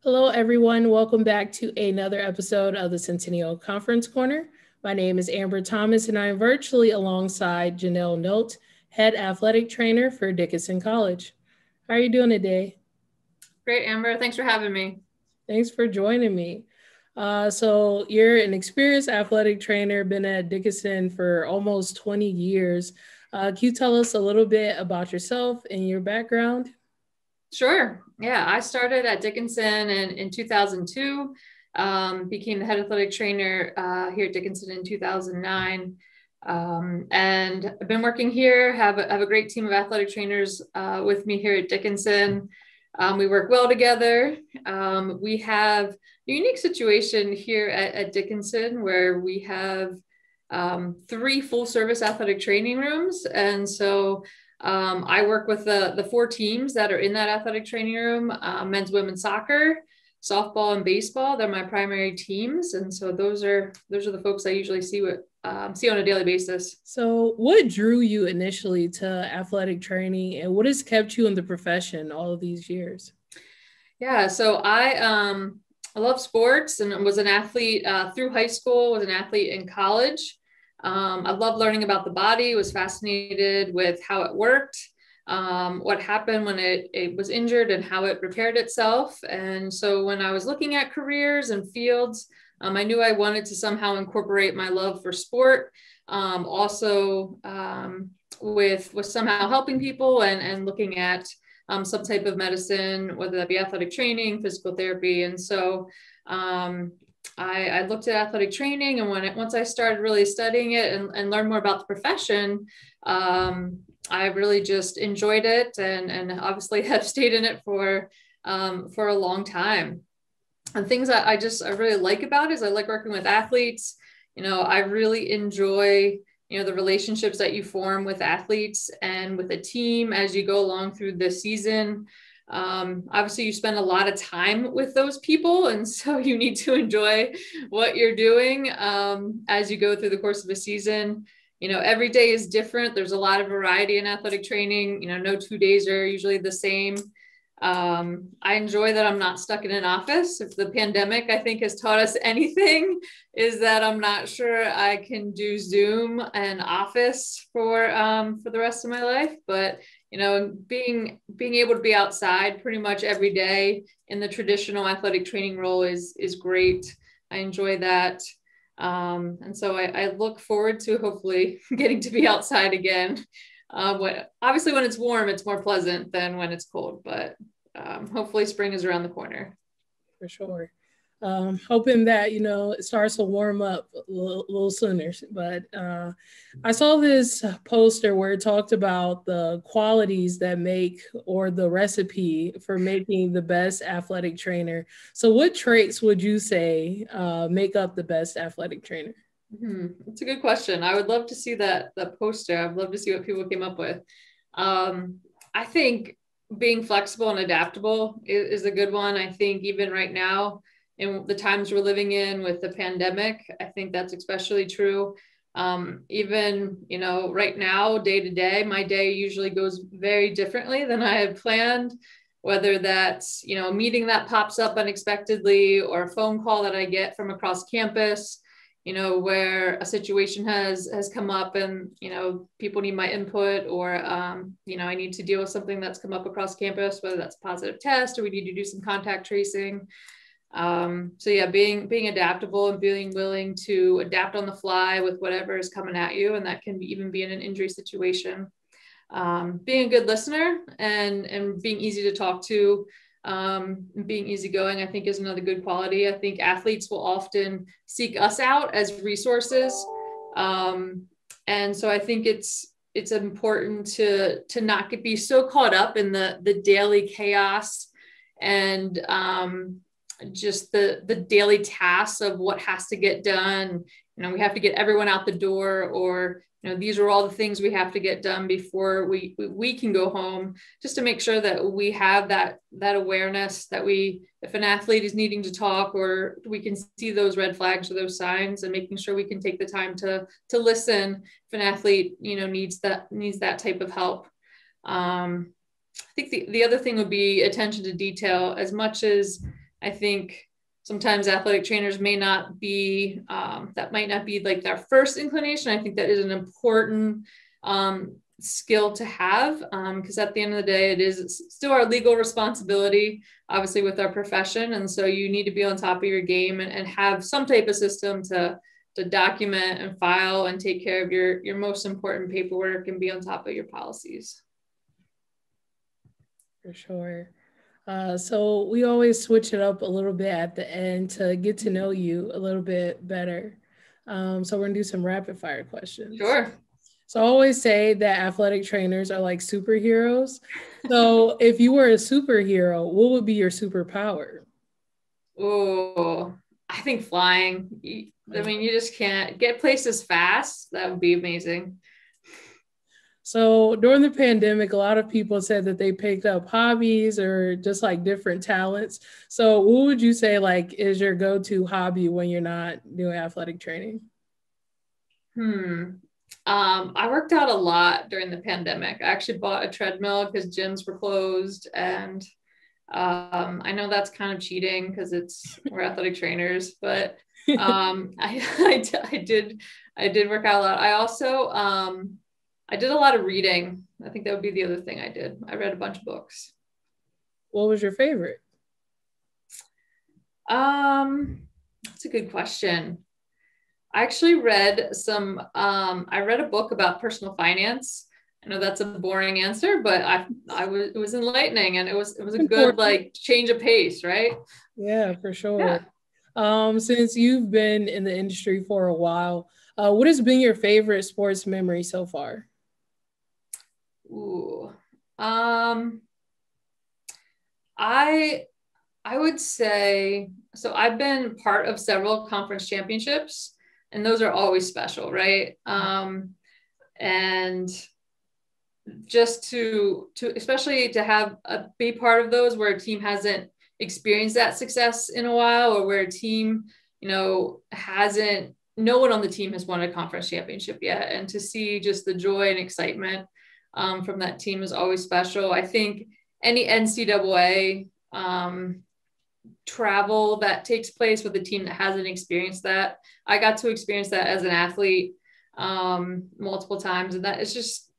Hello, everyone. Welcome back to another episode of the Centennial Conference Corner. My name is Amber Thomas, and I am virtually alongside Janelle Nolt, head athletic trainer for Dickinson College. How are you doing today? Great, Amber. Thanks for having me. Thanks for joining me. So you're an experienced athletic trainer, been at Dickinson for almost 20 years. Can you tell us a little bit about yourself and your background? Sure. Yeah, I started at Dickinson in 2002, became the head athletic trainer here at Dickinson in 2009. And I've been working here, have a great team of athletic trainers with me here at Dickinson. We work well together. We have a unique situation here at Dickinson where we have three full service athletic training rooms. And so I work with the four teams that are in that athletic training room, men's, women's soccer, softball, and baseball. They're my primary teams. And so those are the folks I usually see on a daily basis. So, what drew you initially to athletic training, and what has kept you in the profession all of these years? Yeah, so I love sports and was an athlete through high school, was an athlete in college. I loved learning about the body, was fascinated with how it worked, what happened when it was injured and how it repaired itself. And so when I was looking at careers and fields, I knew I wanted to somehow incorporate my love for sport, also with somehow helping people and looking at some type of medicine, whether that be athletic training, physical therapy. And so I looked at athletic training, and once I started really studying it and learned more about the profession, I really just enjoyed it and obviously have stayed in it for a long time. And things that I really like about it is I like working with athletes. I really enjoy the relationships that you form with athletes and with a team as you go along through the season. Obviously you spend a lot of time with those people, and so you need to enjoy what you're doing as you go through the course of a season. Every day is different. There's a lot of variety in athletic training. No 2 days are usually the same. I enjoy that I'm not stuck in an office. If the pandemic, I think, has taught us anything, is that I'm not sure I can do Zoom and Office for the rest of my life. But being able to be outside pretty much every day in the traditional athletic training role is great. I enjoy that. And so I look forward to hopefully getting to be outside again. Obviously when it's warm, it's more pleasant than when it's cold, but hopefully spring is around the corner. For sure. Hoping that it starts to warm up a little sooner. But I saw this poster where it talked about the qualities that make, or the recipe for making the best athletic trainer. So, what traits would you say make up the best athletic trainer? That's a good question. I would love to see that poster. I'd love to see what people came up with. I think being flexible and adaptable is a good one. I think even right now, in the times we're living in with the pandemic, I think that's especially true. Even, right now, day to day, my day usually goes very differently than I had planned, whether that's, a meeting that pops up unexpectedly or a phone call that I get from across campus, where a situation has come up and, people need my input, or, I need to deal with something that's come up across campus, whether that's a positive test or we need to do some contact tracing. So yeah, being adaptable and being willing to adapt on the fly with whatever is coming at you. And that can even be in an injury situation. Being a good listener and being easy to talk to, being easygoing, I think, is another good quality. I think athletes will often seek us out as resources. And so I think it's important to not be so caught up in the daily chaos and just the daily tasks of what has to get done. We have to get everyone out the door, or these are all the things we have to get done before we can go home, just to make sure that we have that awareness that if an athlete is needing to talk, or we can see those red flags or those signs, and making sure we can take the time to listen if an athlete needs that type of help. I think the other thing would be attention to detail. As much as I think sometimes athletic trainers may not be, that might not be like their first inclination. I think that is an important skill to have, because at the end of the day, it is still our legal responsibility, obviously, with our profession. And so you need to be on top of your game and have some type of system to document and file and take care of your most important paperwork and be on top of your policies. For sure. So we always switch it up a little bit at the end to get to know you a little bit better. So we're gonna do some rapid fire questions. Sure. So I always say that athletic trainers are like superheroes. So if you were a superhero, what would be your superpower? Oh, I think flying. I mean, you just can't get places fast. That would be amazing. So during the pandemic, a lot of people said that they picked up hobbies or just like different talents. So what would you say like is your go-to hobby when you're not doing athletic training? I worked out a lot during the pandemic. I actually bought a treadmill because gyms were closed, and I know that's kind of cheating because we're athletic trainers, but I did work out a lot. I also I did a lot of reading. I think that would be the other thing I did. I read a bunch of books. What was your favorite? That's a good question. I actually read I read a book about personal finance. I know that's a boring answer, but it was enlightening, and it was a good like change of pace, right? Yeah, for sure. Yeah. Since you've been in the industry for a while, what has been your favorite sports memory so far? Ooh. I would say, so I've been part of several conference championships, and those are always special, right? And just to especially to be part of those where a team hasn't experienced that success in a while, or where a team, no one on the team has won a conference championship yet. And to see just the joy and excitement from that team is always special. I think any NCAA travel that takes place with a team that hasn't experienced that. I got to experience that as an athlete multiple times, and that's just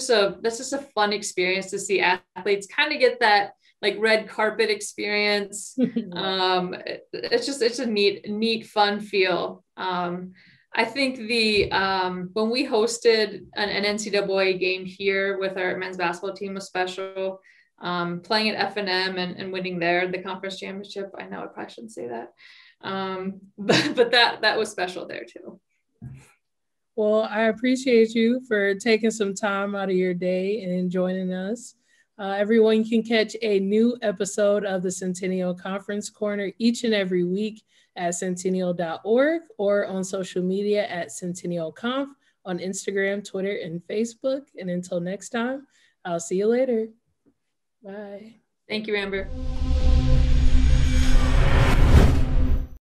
a fun experience to see athletes kind of get that like red carpet experience. It's a neat fun feel. I think when we hosted an NCAA game here with our men's basketball team was special. Playing at F&M and winning the conference championship. I know I probably shouldn't say that. But that was special there too. Well, I appreciate you for taking some time out of your day and joining us. Everyone can catch a new episode of the Centennial Conference Corner each and every week at centennial.org or on social media at CentennialConf on Instagram, Twitter, and Facebook. And until next time, I'll see you later. Bye. Thank you, Amber.